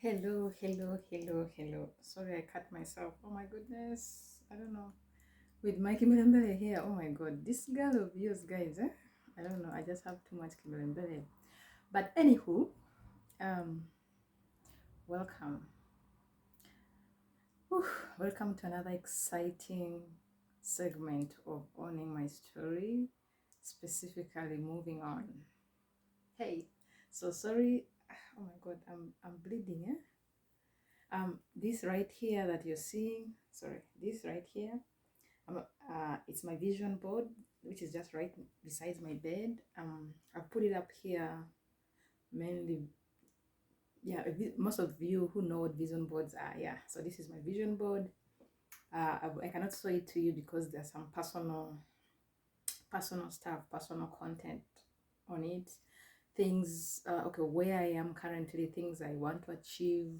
Hello. Sorry, I cut myself. Oh my goodness. I don't know. With my Kimilembele here, oh my god. This girl of yours, guys, eh? I don't know. I just have too much Kimilembele. But anywho, um, welcome. Whew, welcome to another exciting segment of Owning My Story, specifically moving on. Hey, so sorry. Oh my god, I'm bleeding, eh? This right here that you're seeing, sorry, this right here, it's my vision board, which is just right beside my bed. I've put it up here mainly, yeah, most of you who know what vision boards are, yeah. So this is my vision board. I cannot show it to you because there's some personal stuff, personal content on it. Things, okay, where I am currently, things I want to achieve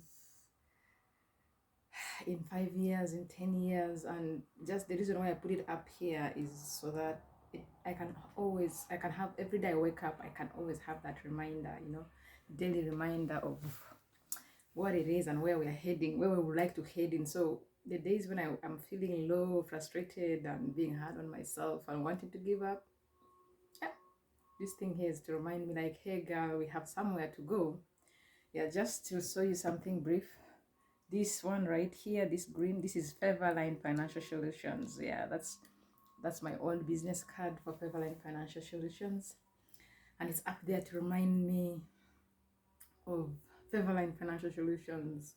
in 5 years, in 10 years. And just the reason why I put it up here is so that I can have, every day I wake up, I can always have that reminder, daily reminder of what it is and where we are heading, where we would like to head in. So the days when I'm feeling low, frustrated, and being hard on myself and wanting to give up, yeah, this thing here is to remind me, like, hey girl, we have somewhere to go. Yeah, just to show you something brief. This one right here, this green, this is Feverline Financial Solutions. Yeah, that's my old business card for Feverline Financial Solutions, and it's up there to remind me of Feverline Financial Solutions,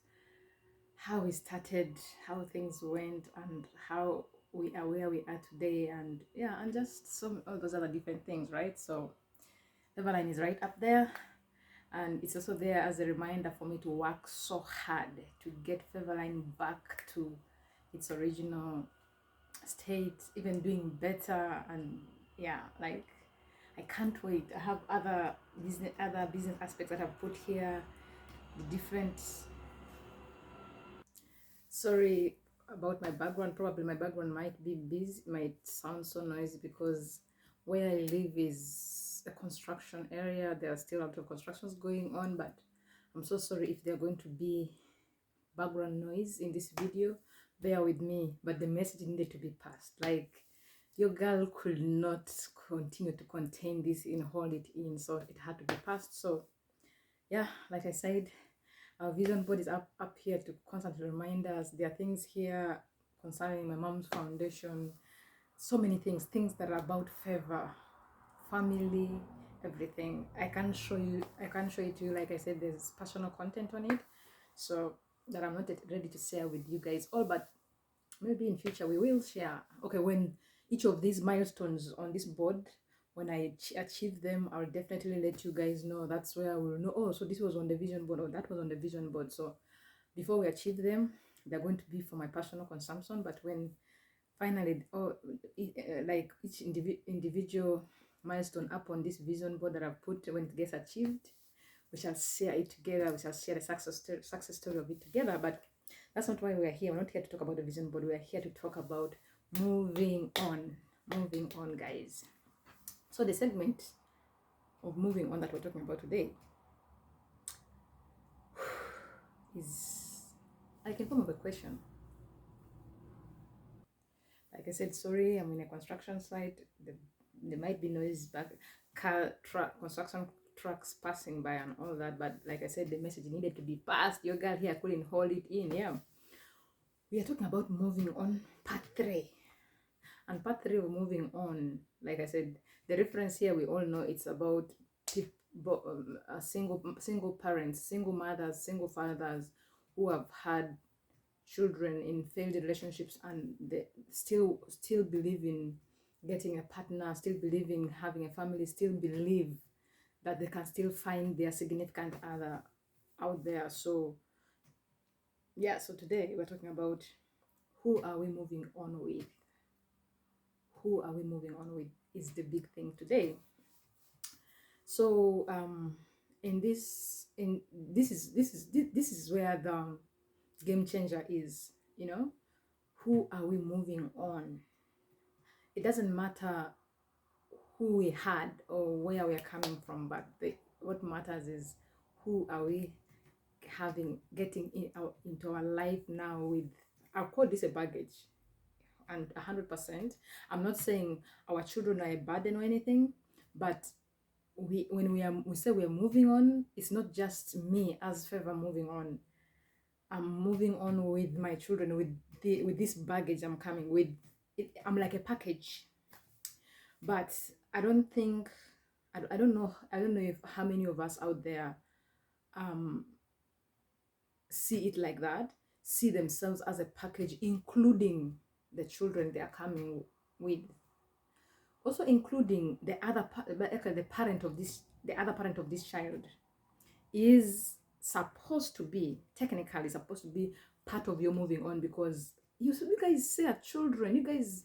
how we started, how things went, and how we are where we are today, and yeah, and just some all those other different things, right? So Feverline is right up there, and it's also there as a reminder for me to work so hard to get Feverline back to its original state, even doing better. And yeah, like, I can't wait. I have other business aspects that I've put here, the different, sorry about my background. Probably my background might be busy, might sound so noisy because where I live is a construction area. There are still a lot of constructions going on, but I'm so sorry if they're going to be background noise in this video. Bear with me, but the message needed to be passed. Like, your girl could not continue to contain this and hold it in, so it had to be passed. So yeah, like I said, our vision board is up here to constantly remind us. There are things here concerning my mom's foundation, so many things that are about favor, family, everything. I can show it to you. Like I said, there's personal content on it, so that I'm not yet ready to share with you guys all, but maybe in future we will share. Okay, when each of these milestones on this board, when I achieve them, I'll definitely let you guys know. That's where I will know, oh, so this was on the vision board, or that was on the vision board. So before we achieve them, they're going to be for my personal consumption. But when finally, like each individual milestone up on this vision board that I've put, when it gets achieved, we shall share it together. We shall share the success story of it together. But that's not why we are here. We're not here to talk about the vision board. We are here to talk about moving on. Moving on, guys. So the segment of moving on that we're talking about today is like in form of a question. Like I said, sorry, I'm in a construction site. There might be noise back, construction trucks passing by and all that. But like I said, the message needed to be passed. Your girl here couldn't hold it in. Yeah. We are talking about moving on, part 3. And part 3 of moving on, like I said, the reference here, we all know it's about single parents, single mothers, single fathers who have had children in failed relationships, and they still believe in getting a partner, still believe in having a family, still believe that they can still find their significant other out there. So yeah, so today we're talking about, who are we moving on with? Who are we moving on with is the big thing today. So in this is where the game changer is. Who are we moving on? It doesn't matter who we had or where we are coming from, but what matters is, who are we into our life now with, I'll call this a baggage, and 100%. I'm not saying our children are a burden or anything, but we say we are moving on, it's not just me as Favor moving on. I'm moving on with my children, with this baggage I'm coming with. I'm like a package. But I don't think, I don't know if how many of us out there um see it like that, see themselves as a package, including the children they are coming with, also including the other parent of this child is supposed to be, technically supposed to be part of your moving on, because you guys say are children, you guys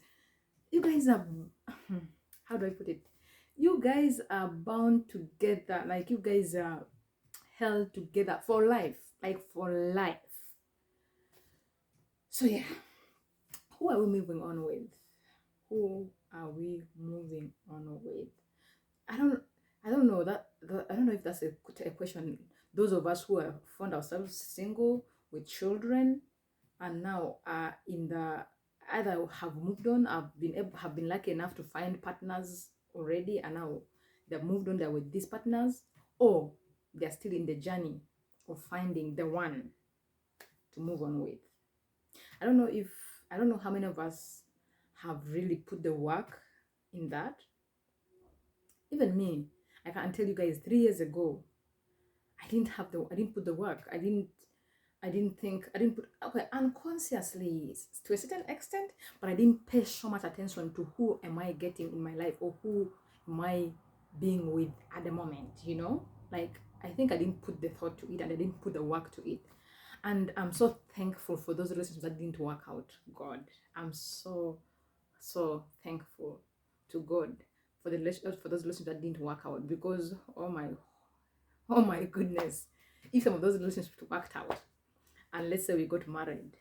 are how do I put it, you guys are bound together, like you guys are held together for life, like for life. So yeah, who are we moving on with? Who are we moving on with? I don't I don't know I don't know if that's a question. Those of us who have found ourselves single with children and now are in the, either have moved on, have been lucky enough to find partners already, and now they've moved on, they're with these partners, or they're still in the journey of finding the one to move on with. I don't know if, I don't know how many of us have really put the work in that. Even me, I can tell you guys, 3 years ago, I didn't put the work. I didn't put, okay, unconsciously to a certain extent, but I didn't pay so much attention to who am I getting in my life, or who am I being with at the moment, you know? Like, I think I didn't put the thought to it, and I didn't put the work to it. And I'm so thankful for those relationships that didn't work out. God, I'm so thankful to God for those relationships that didn't work out, because oh my goodness, if some of those relationships worked out, and let's say we got married,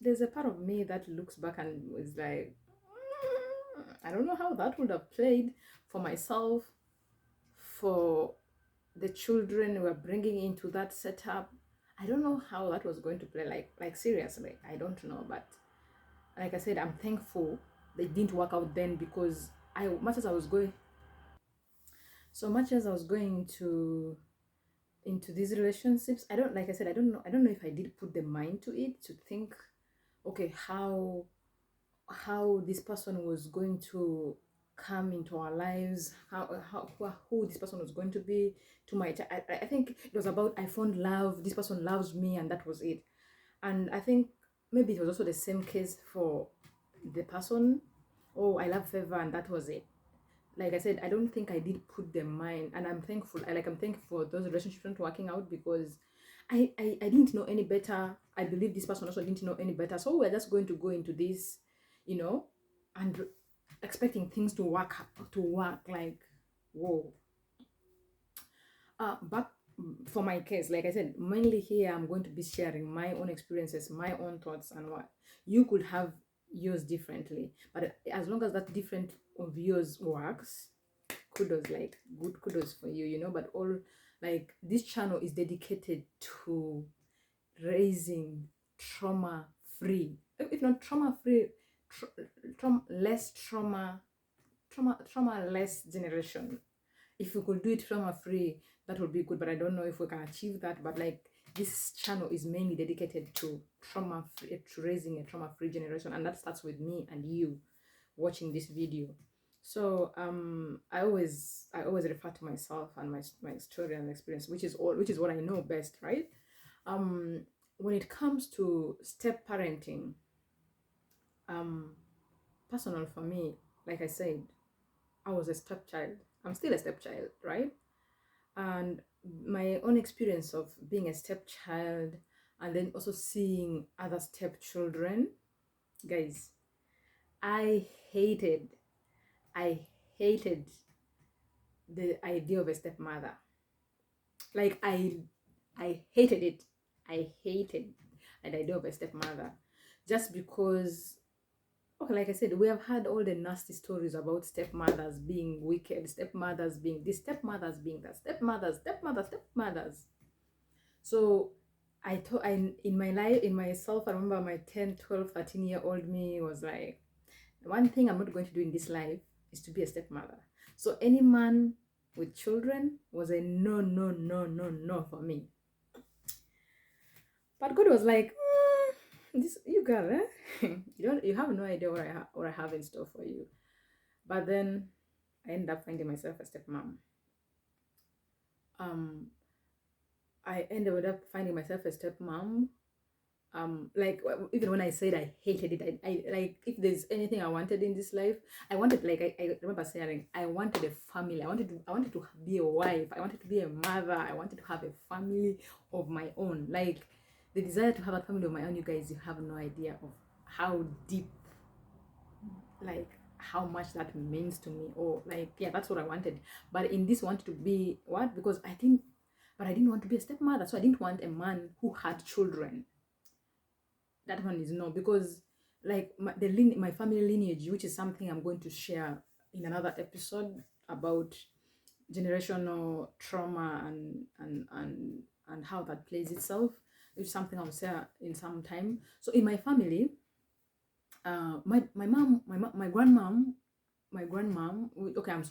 there's a part of me that looks back and is like, I don't know how that would have played for myself, for the children we're bringing into that setup. I don't know how that was going to play, like seriously, I don't know. But like I said, I'm thankful they didn't work out then, because much as I was going, so much as I was going to into these relationships, I don't, like I said, I don't know if I did put the mind to it, to think, okay, how this person was going to come into our lives, who this person was going to be to my I think it was about, I found love, this person loves me, and that was it. And I think maybe it was also the same case for the person. Oh, I love Favor, and that was it. Like I said, I don't think I did put the mind, and I'm thankful. I'm thankful for those relationships not working out, because I didn't know any better. I believe this person also didn't know any better. So we're just going to go into this, you know, and expecting things to work like, whoa. But for my case, like I said, mainly here I'm going to be sharing my own experiences, my own thoughts, and what you could have yours differently. But as long as that different of yours works, kudos, like good kudos for you, you know. But all, like, this channel is dedicated to raising trauma free, if not trauma free, less trauma less generation. If we could do it trauma free, that would be good, but I don't know if we can achieve that. But like, this channel is mainly dedicated to trauma free, to raising a trauma free generation, and that starts with me and you watching this video. So I always refer to myself and my story and experience, which is what I know best, right? When it comes to step parenting, personal for me, like I said, I was a stepchild. I'm still a stepchild, right? And my own experience of being a stepchild, and then also seeing other stepchildren, guys, I hated I hated the idea of a stepmother. Like, I hated it. I hated the idea of a stepmother, just because okay, like I said, we have had all the nasty stories about stepmothers being wicked, stepmothers being this, stepmothers being that, stepmothers. So I thought, I in my life, in myself, I remember my 10, 12, 13-year old me was like, one thing I'm not going to do in this life is to be a stepmother. So any man with children was a no, no, no, no, no for me. But God was like, this you girl, you have no idea what I have in store for you. But then I ended up finding myself a stepmom. Um, I ended up finding myself a stepmom. Like even when I said I hated it, I like, if there's anything I wanted in this life, I wanted, like, I remember saying I wanted a family. I wanted to be a wife. I wanted to be a mother. I wanted to have a family of my own. Like the desire to have a family of my own, you guys, you have no idea of how deep, like how much that means to me. Or like, yeah, that's what I wanted. But in this, wanted to be what, because I didn't want to be a stepmother, so I didn't want a man who had children. That one is no, because like my family lineage, which is something I'm going to share in another episode about generational trauma and how that plays itself, which is something I'll share in some time. So in my family, my mom, my grandmom, okay, I'm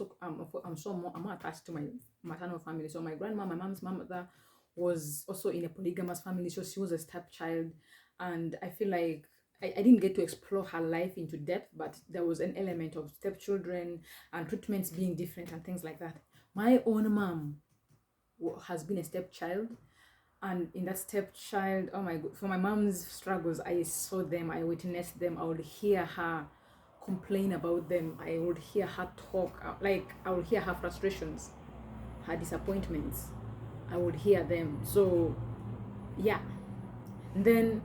more attached to my maternal family. So my grandma, my mom's mother, was also in a polygamous family, so she was a stepchild. And I feel like I didn't get to explore her life into depth, but there was an element of stepchildren and treatments being different and things like that. My own mom has been a stepchild, and in that stepchild, oh my god, for my mom's struggles, I saw them, I witnessed them, I would hear her complain about them, I would hear her talk, like I would hear her frustrations, her disappointments, I would hear them. So yeah, and then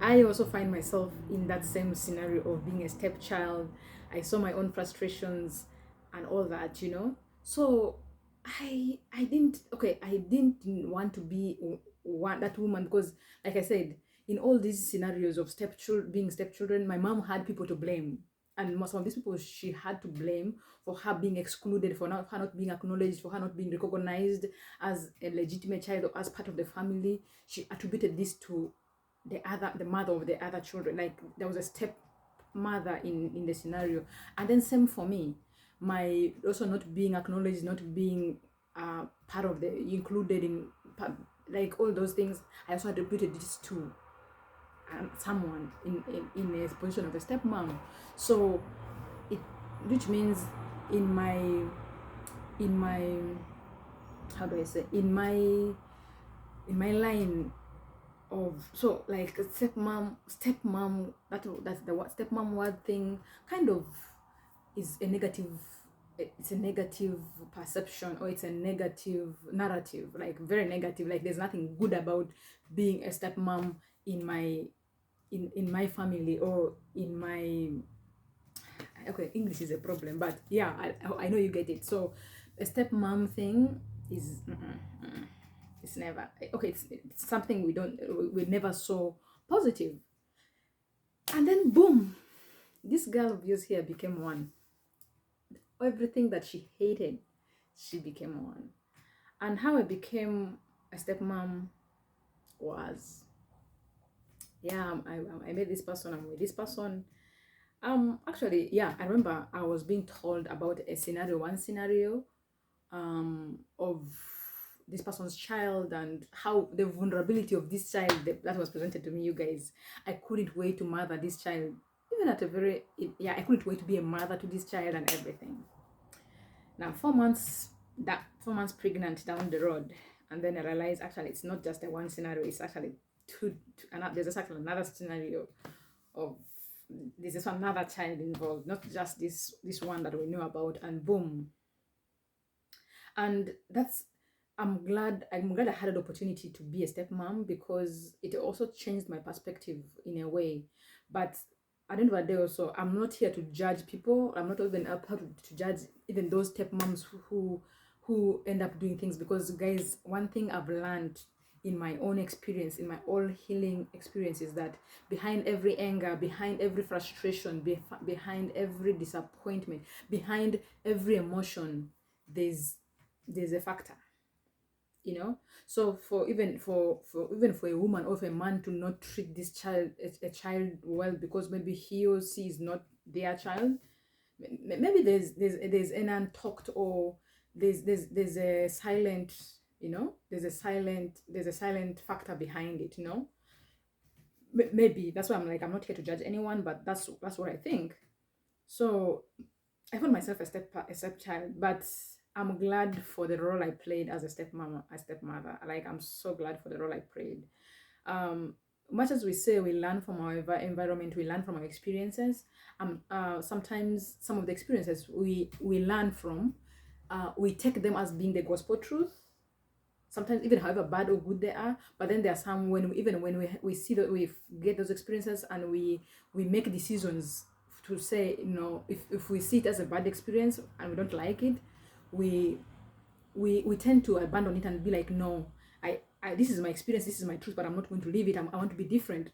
I also find myself in that same scenario of being a stepchild. I saw my own frustrations and all that, so I didn't want to be that woman, because like I said, in all these scenarios of being stepchildren, my mom had people to blame. And most of these people she had to blame for her being excluded, for her not being acknowledged, for her not being recognized as a legitimate child or as part of the family. She attributed this to the mother of the other children. Like there was a step mother in the scenario. And then same for me, my also not being acknowledged, not being part of the included in, like all those things, I also attributed this to someone in a position of a stepmom. So it, which means in my how do I say, in my line of, so like stepmom, that's the what stepmom word thing kind of is a negative, it's a negative perception, or it's a negative narrative, like very negative. Like there's nothing good about being a stepmom in my family, or in my, okay, English is a problem, but yeah, I know you get it. So a stepmom thing is it's never okay. It's something we never saw positive. And then boom, this girl of yours here became one. Everything that she hated, she became one. And how I became a stepmom was, yeah, I met this person, I'm with this person. Actually, yeah, I remember I was being told about one scenario of this person's child, and how the vulnerability of this child that was presented to me, you guys. I couldn't wait to mother this child, even at a very, yeah, I couldn't wait to be a mother to this child and everything. Now 4 months pregnant down the road, and then I realized actually it's not just a one scenario, it's actually there's actually another scenario of, there's just another child involved, not just this one that we know about. And boom, and that's, I'm glad I had an opportunity to be a stepmom, because it also changed my perspective in a way. But at the end of the day, also, I'm not here to judge people. I'm not even up to judge even those stepmoms who end up doing things, because guys, one thing I've learned in my own experience, in my own healing experiences, that behind every anger, behind every frustration, behind every disappointment, behind every emotion, there's a factor, you know. So for even for a woman or for a man to not treat this child, a child well, because maybe he or she is not their child, maybe there's an untalked, or there's a silent, you know, there's a silent factor behind it, you know. Maybe that's why I'm like, I'm not here to judge anyone, but that's what I think. So I found myself a stepchild, but I'm glad for the role I played as a stepmother. Like, I'm so glad for the role I played. Um, Much as we say we learn from our environment, we learn from our experiences. Sometimes some of the experiences we learn from, we take them as being the gospel truth. Sometimes even however bad or good they are, but then there are some when even when we see that we get those experiences and we make decisions to say, you know, if we see it as a bad experience and we don't like it, we we tend to abandon it and be like, no, I this is my experience, this is my truth, but I'm not going to leave it. I want to be different.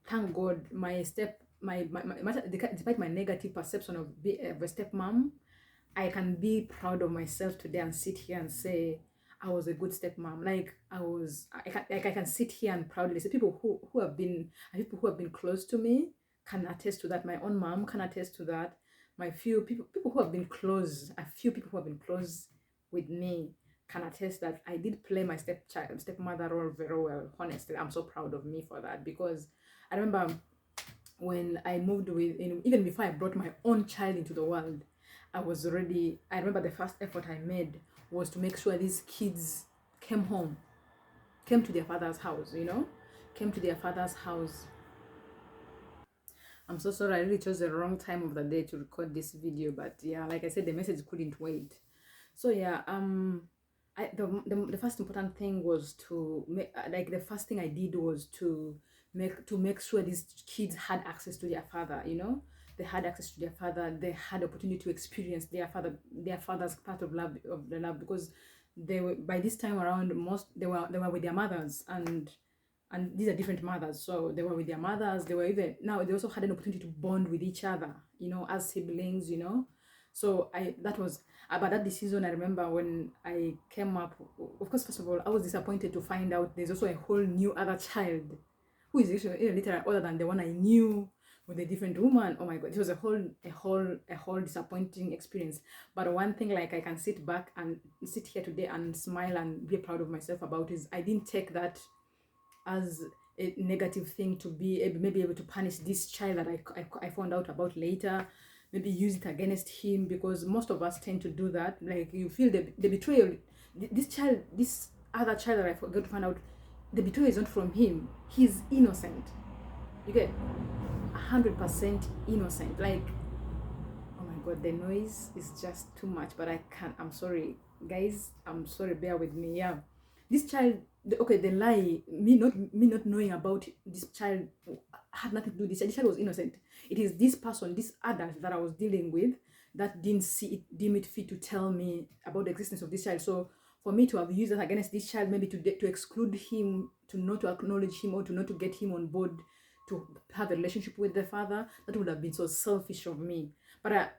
Thank God, despite my negative perception of a stepmom, I can be proud of myself today and sit here and say I was a good stepmom. Like, I can sit here and proudly say, people who have been close to me can attest to that. My own mom can attest to that. My few people who have been close, a few people who have been close with me can attest that I did play my stepmother role very well. Honestly, I'm so proud of me for that, because I remember when I moved even before I brought my own child into the world, I remember the first effort I made was to make sure these kids came home, came to their father's house, you know, came to their father's house. I'm so sorry, I really chose the wrong time of the day to record this video, but yeah, like I said, the message couldn't wait. So yeah, the first important thing was to make, like, the first thing I did was to make sure these kids had access to their father, you know. They had access to their father, they had opportunity to experience their father's part of love, of the love, because they were, by this time around, they were with their mothers, and these are different mothers, so they were with their mothers. They were even now they also had an opportunity to bond with each other, you know, as siblings, you know. So I that was about that decision. I remember when I came up, of course, first of all, I was disappointed to find out there's also a whole new other child who is actually literally other than the one I knew, with a different woman. Oh my god, it was a whole disappointing experience. But one thing, like, I can sit back and sit here today and smile and be proud of myself about, is I didn't take that as a negative thing, to be maybe able to punish this child that I found out about later, maybe use it against him, because most of us tend to do that. Like, you feel the betrayal, this other child that I forgot to find out, the betrayal is not from him, he's innocent. You get 100% innocent. Like, oh my god, the noise is just too much, but I can't. I'm sorry, guys. I'm sorry. Bear with me. Yeah, this child. Okay, the lie. Me not knowing about this child had nothing to do with this child. This child was innocent. It is this person, this adult that I was dealing with, that deem it fit to tell me about the existence of this child. So for me to have used that against this child, maybe to exclude him, to not to acknowledge him, or to not to get him on board to have a relationship with the father, that would have been so selfish of me. But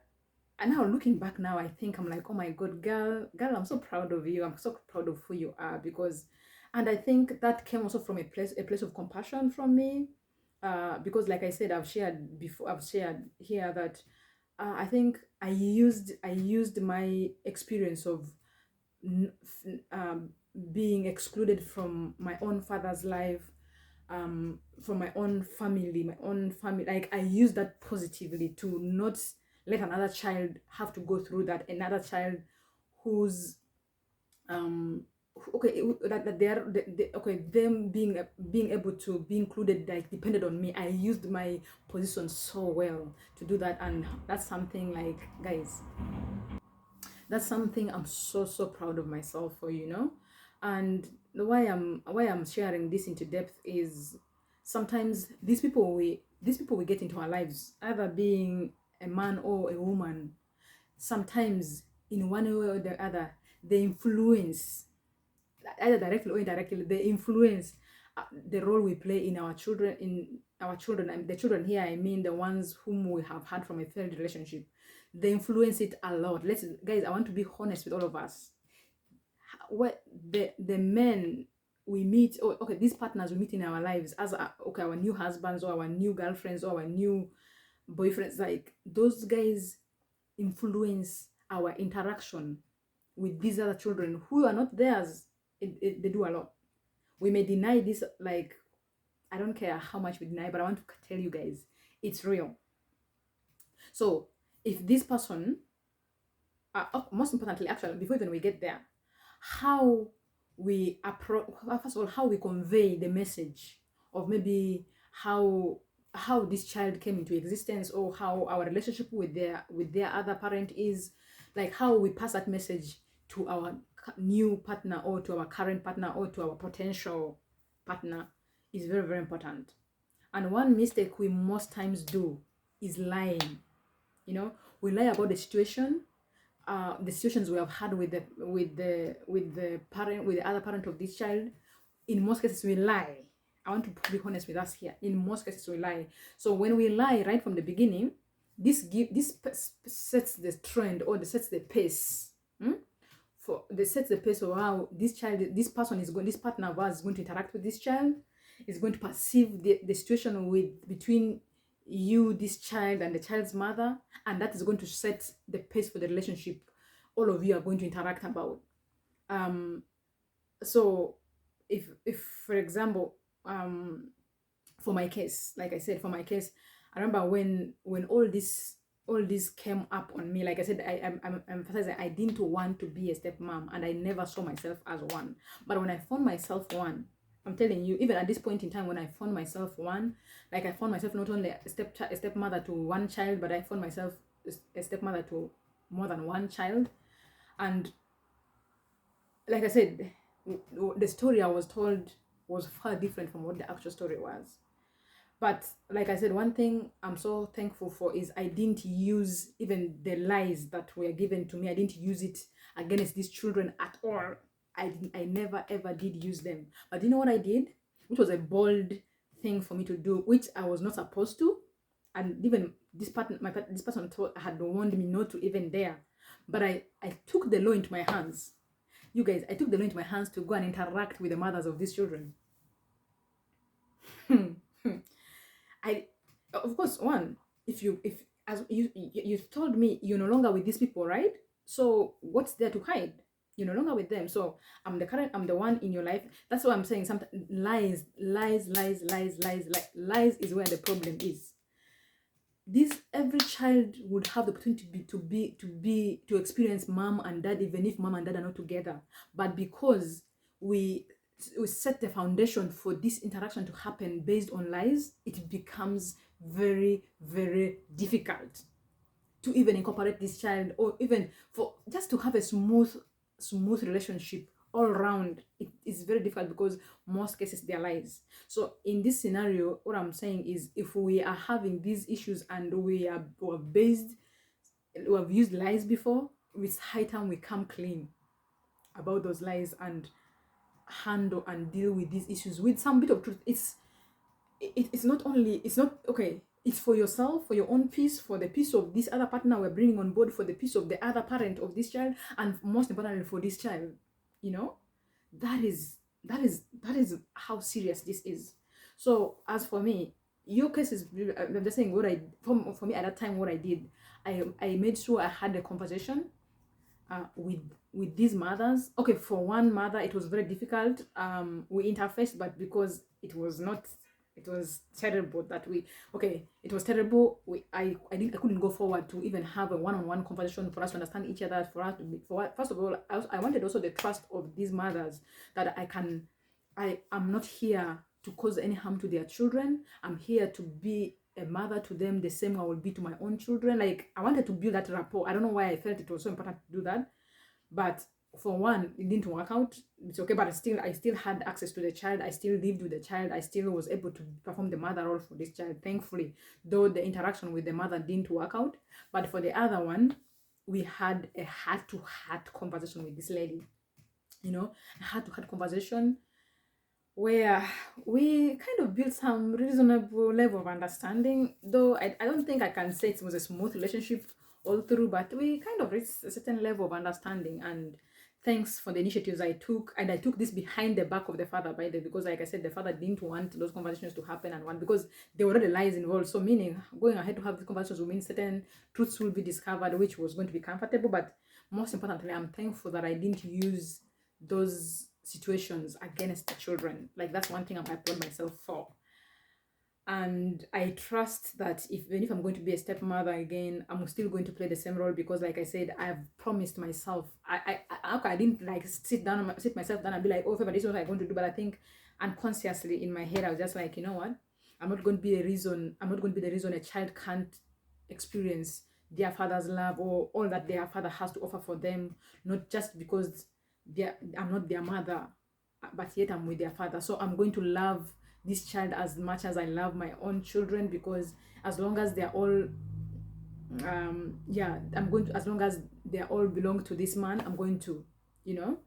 and now looking back now, I think I'm like, oh my god, girl, I'm so proud of you. I'm so proud of who you are, because, and I think that came also from a place of compassion from me, because like I said, I've shared here that I think I used my experience of being excluded from my own father's life, from my own family. Like, I use that positively to not let another child have to go through that. Another child who's okay, that okay, them being able to be included, like, depended on me. I used my position so well to do that, and that's something, like, guys, that's something I'm so proud of myself for, you know. And the why I'm sharing this into depth is, sometimes these people we get into our lives, either being a man or a woman, sometimes in one way or the other, they influence either directly or indirectly, they influence the role we play in our children, and the children here, I mean the ones whom we have had from a failed relationship. They influence it a lot. Guys, I want to be honest with all of us. What the men we meet, or okay, these partners we meet in our lives as our new husbands or our new girlfriends or our new boyfriends, like those guys influence our interaction with these other children who are not theirs. They do a lot. We may deny this, like, I don't care how much we deny, but I want to tell you guys, it's real. So if this person, most importantly, actually, before even we get there, how we approach, first of all, how we convey the message of maybe how this child came into existence, or how our relationship with their other parent is, like how we pass that message to our new partner, or to our current partner, or to our potential partner, is very, very important. And one mistake we most times do is lying. We lie about the situation, the situations we have had with the parent, with the other parent of this child. In most cases we lie. I want to be honest with us here. In most cases we lie. So when we lie right from the beginning, this sets the trend, or sets the pace. Sets the pace of how this partner of ours is going to interact with this child, is going to perceive the situation between you, this child, and the child's mother, and that is going to set the pace for the relationship all of you are going to interact about. So if for example, for my case, like I said, I remember when all this came up on me. Like I said, I'm emphasizing, I didn't want to be a stepmom, and I never saw myself as one. But when I found myself one, I'm telling you, even at this point in time, when I found myself one, like I found myself not only a stepmother to one child, but I found myself a stepmother to more than one child. And like I said, the story I was told was far different from what the actual story was. But like I said, one thing I'm so thankful for is I didn't use even the lies that were given to me. I didn't use it against these children at all. I never ever did use them. But you know what I did? Which was a bold thing for me to do, which I was not supposed to. And even this person had warned me not to even dare. But I took the law into my hands. You guys, I took the law into my hands to go and interact with the mothers of these children. Of course, as you told me you're no longer with these people, right? So what's there to hide? You're no longer with them. So I'm the one in your life. That's what I'm saying. Sometimes lies is where the problem is. Every child would have the opportunity to experience mom and dad, even if mom and dad are not together. But because we set the foundation for this interaction to happen based on lies, it becomes very, very difficult to even incorporate this child, or even for just to have a smooth relationship all around. It is very difficult because most cases they are lies. So in this scenario, what I'm saying is, if we are having these issues and we have used lies before, it's high time we come clean about those lies and handle and deal with these issues with some bit of truth. It's not okay. It's for yourself, for your own peace, for the peace of this other partner we're bringing on board, for the peace of the other parent of this child, and most importantly for this child. That is how serious this is. So as for me, your case is, I'm just saying for me at that time, what I did, I made sure I had a conversation with these mothers. Okay, for one mother it was very difficult. We interfaced, but because it was terrible that it was terrible. I couldn't go forward to even have a one-on-one conversation for us to understand each other, first of all, I wanted also the trust of these mothers, that I'm not here to cause any harm to their children. I'm here to be a mother to them the same way I will be to my own children. Like, I wanted to build that rapport. I don't know why I felt it was so important to do that, but for one, it didn't work out. It's okay, but I still had access to the child. I still lived with the child. I still was able to perform the mother role for this child, thankfully, though the interaction with the mother didn't work out. But for the other one, we had a heart-to-heart conversation with this lady. You know, I had to have conversation where we kind of built some reasonable level of understanding, though I don't think I can say it was a smooth relationship all through, but we kind of reached a certain level of understanding. And thanks for the initiatives I took, and I took this behind the back of the father, by the way, because like I said, the father didn't want those conversations to happen, and one, because there were already lies involved, so meaning going ahead to have these conversations will mean certain truths will be discovered, which was going to be comfortable. But most importantly, I'm thankful that I didn't use those situations against the children. Like, that's one thing I applaud myself for. And I trust that even if I'm going to be a stepmother again, I'm still going to play the same role, because like I said, I've promised myself. I didn't like sit myself down and be like, oh, Fema, this is what I'm going to do. But I think unconsciously in my head, I was just like, you know what, I'm not going to be the reason a child can't experience their father's love, or all that their father has to offer for them, not just because I'm not their mother, but yet I'm with their father. So I'm going to love this child as much as I love my own children, because as long as they're all I'm going to, as long as they all belong to this man, I'm going to, you know.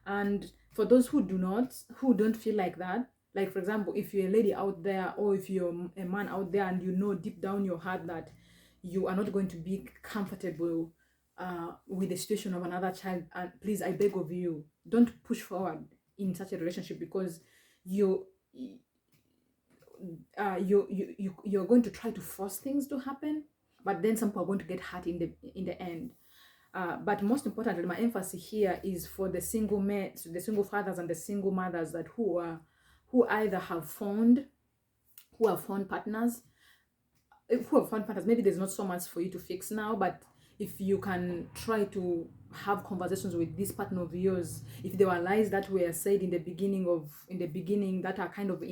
And for those who don't feel like that, like for example, if you're a lady out there, or if you're a man out there, and you know deep down your heart that you are not going to be comfortable with the situation of another child, and please, I beg of you, don't push forward in such a relationship, because you you're going to try to force things to happen, but then some people are going to get hurt in the end. But most importantly, my emphasis here is for the single men, the single fathers and the single mothers that who either have found partners, who have found partners. Maybe there's not so much for you to fix now, but if you can try to have conversations with this partner of yours, if there were lies that were said in the beginning that are kind of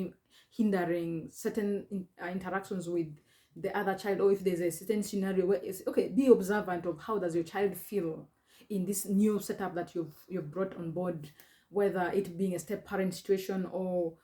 hindering certain interactions with the other child, or if there's a certain scenario where it's okay, be observant of how does your child feel in this new setup that you've brought on board, whether it being a step parent situation, or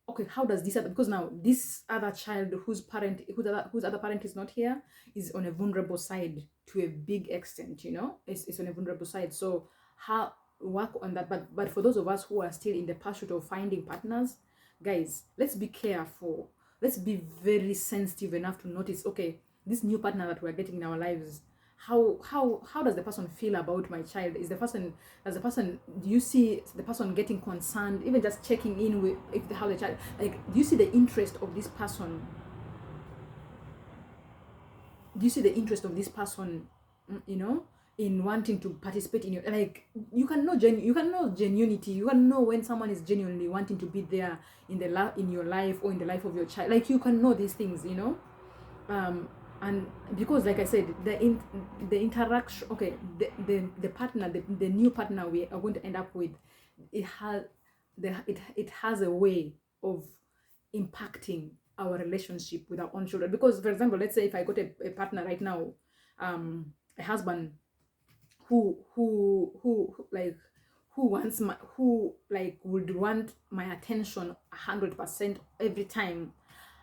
okay, how does this other, because now this other child whose other parent is not here is on a vulnerable side to a big extent, you know, it's on a vulnerable side. So how work on that. But for those of us who are still in the pursuit of finding partners, guys, let's be careful. Let's be very sensitive enough to notice, okay, this new partner that we're getting in our lives, how does the person feel about my child? Do you see the person getting concerned, even just checking in with if how the child, like, do you see the interest of this person? Do you see the interest of this person, you know, in wanting to participate in your, like, you can know genuinity, you can know when someone is genuinely wanting to be there in your life, or in the life of your child. Like, you can know these things, you know. And because like I said, the interaction, okay, the partner, the new partner we are going to end up with, it has a way of impacting our relationship with our own children. Because for example, let's say if I got a partner right now, a husband who like who like would want my attention 100% every time,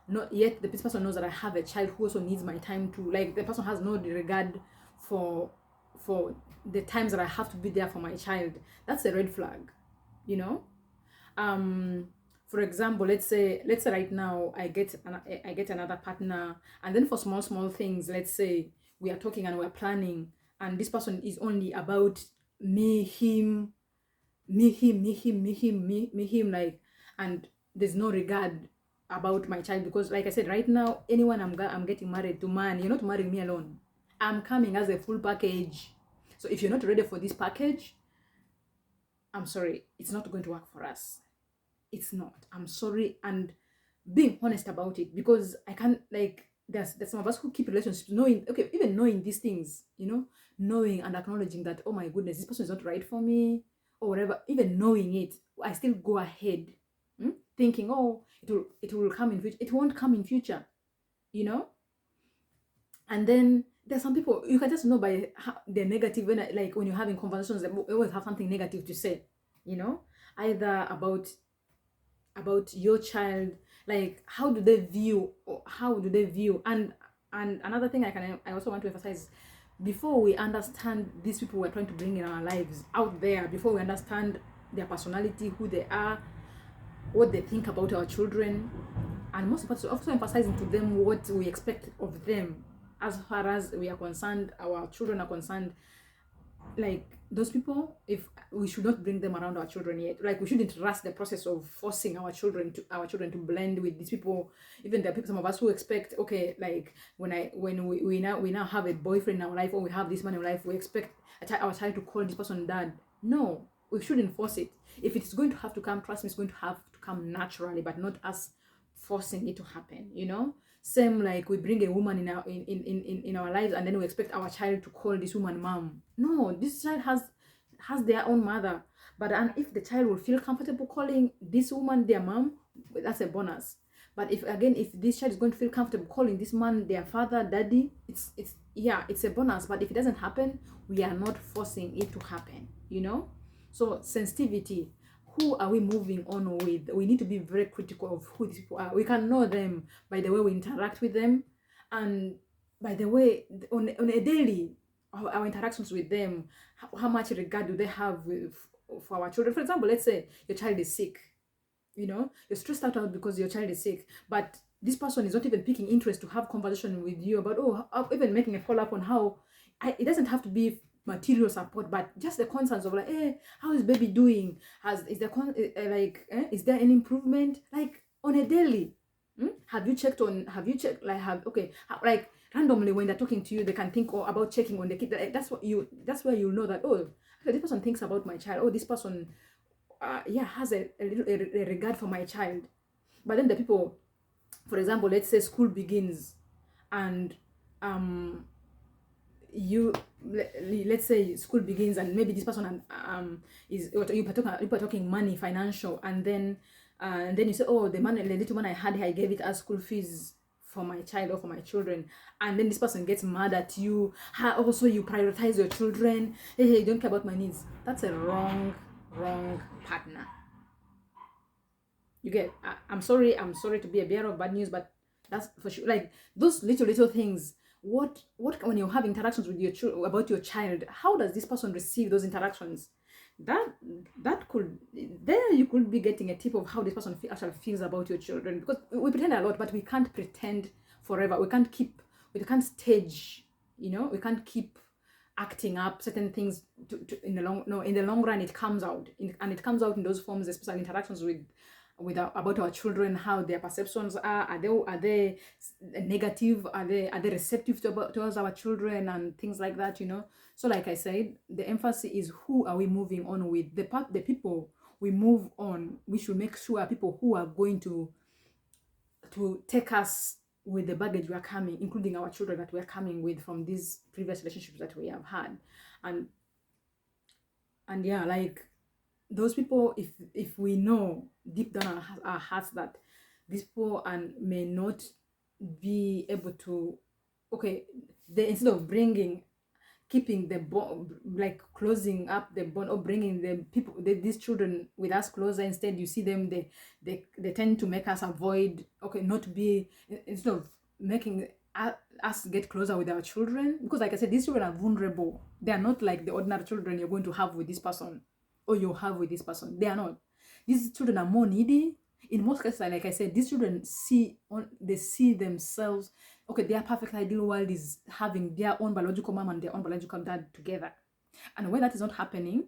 not yet this person knows that I have a child who also needs my time too. Like, the person has no regard for the times that I have to be there for my child. That's a red flag, you know. For example, let's say right now I get another partner, and then for small things, let's say we are talking and we're planning, and this person is only about me, him, like, and there's no regard about my child. Because like I said, right now, anyone I'm getting married to, man, you're not marrying me alone. I'm coming as a full package. So if you're not ready for this package, I'm sorry, it's not going to work for us. It's not. I'm sorry. And being honest about it, because I can't, like, there's some of us who keep relationships knowing, okay, even knowing these things, you know, knowing and acknowledging that, oh my goodness, this person is not right for me, or whatever. Even knowing it, I still go ahead, thinking, oh, it will come in future. It won't come in future, you know. And then there's some people you can just know by the negative, when you're having conversations, they always have something negative to say, you know, either about your child, like how do they view, and another thing I also want to emphasize, before we understand these people we're trying to bring in our lives out there, before we understand their personality, who they are, what they think about our children, and most importantly, also emphasizing to them what we expect of them as far as we are concerned, our children are concerned. Like those people, if we should not bring them around our children yet, like we shouldn't rush the process of forcing our children to blend with these people. Even there are people, some of us who expect, okay, like when we now have a boyfriend in our life, or we have this man in our life, we expect our child to call this person dad. No, we shouldn't force it. If it's going to have to come, trust me, it's going to have to come naturally, but not us forcing it to happen, same like we bring a woman in our lives, and then we expect our child to call this woman mom. No, this child has their own mother. But and if the child will feel comfortable calling this woman their mom, that's a bonus. But if this child is going to feel comfortable calling this man their father, daddy, it's a bonus. But if it doesn't happen, we are not forcing it to happen. So sensitivity, who are we moving on with? We need to be very critical of who these people are. We can know them by the way we interact with them, and by the way, on a daily, our interactions with them, how much regard do they have for our children. For example, let's say your child is sick, you're stressed out because your child is sick, but this person is not even picking interest to have conversation with you about, even making a follow-up on how, it doesn't have to be material support, but just the concerns of like, hey, how is baby doing? Is there any improvement? Like on a daily, have you checked, like, like randomly when they're talking to you, they can think about checking on the kid. That's where you know that, okay, this person thinks about my child. Oh, this person has a regard for my child. But then the people, for example, let's say school begins, and let's say school begins, and maybe this person is, you are talking money, financial, and then you say, oh, the little money I had, I gave it as school fees for my child or for my children. And then this person gets mad at you. Also, you prioritize your children. Hey, you don't care about my needs. That's a wrong partner. You get, I'm sorry to be a bearer of bad news, but that's for sure. Like those little things, what when you have interactions with your about your child, how does this person receive those interactions? That could, there you could be getting a tip of how this person actually feels about your children. Because we pretend a lot, but we can't pretend forever. We can't stage, we can't keep acting up certain things in the long run. It comes out, and it comes out in those forms, especially interactions about our children, how their perceptions are they negative, are they receptive towards our children, and things like that. So like I said, the emphasis is, who are we moving on with? The people we move on, we should make sure people who are going to take us with the baggage we are coming, including our children that we are coming with from these previous relationships that we have had. And yeah, like those people, if we know deep down our hearts that these people and may not be able to, okay, they, instead of keeping the bond, like closing up the bond, or bringing these children with us closer, instead you see them, they tend to make us avoid, not be, instead of making us get closer with our children. Because like I said, these children are vulnerable. They are not like the ordinary children you're going to have with this person, or you have with this person. They are not. These children are more needy. In most cases, like I said, these children see themselves, their perfect ideal world is having their own biological mom and their own biological dad together. And when that is not happening,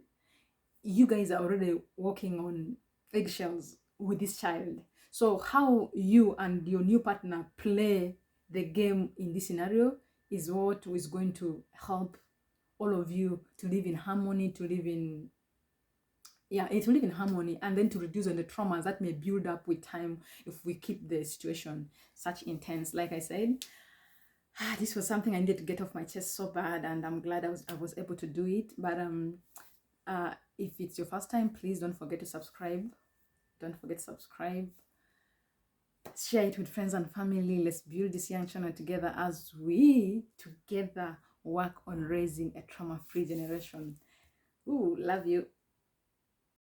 you guys are already walking on eggshells with this child. So how you and your new partner play the game in this scenario is what is going to help all of you to live in harmony, to live in harmony, and then to reduce on the traumas that may build up with time if we keep the situation such intense. Like I said, this was something I needed to get off my chest so bad, and I'm glad I was able to do it. But if it's your first time, please don't forget to subscribe. Share it with friends and family. Let's build this young channel together as we together work on raising a trauma-free generation. Ooh, love you.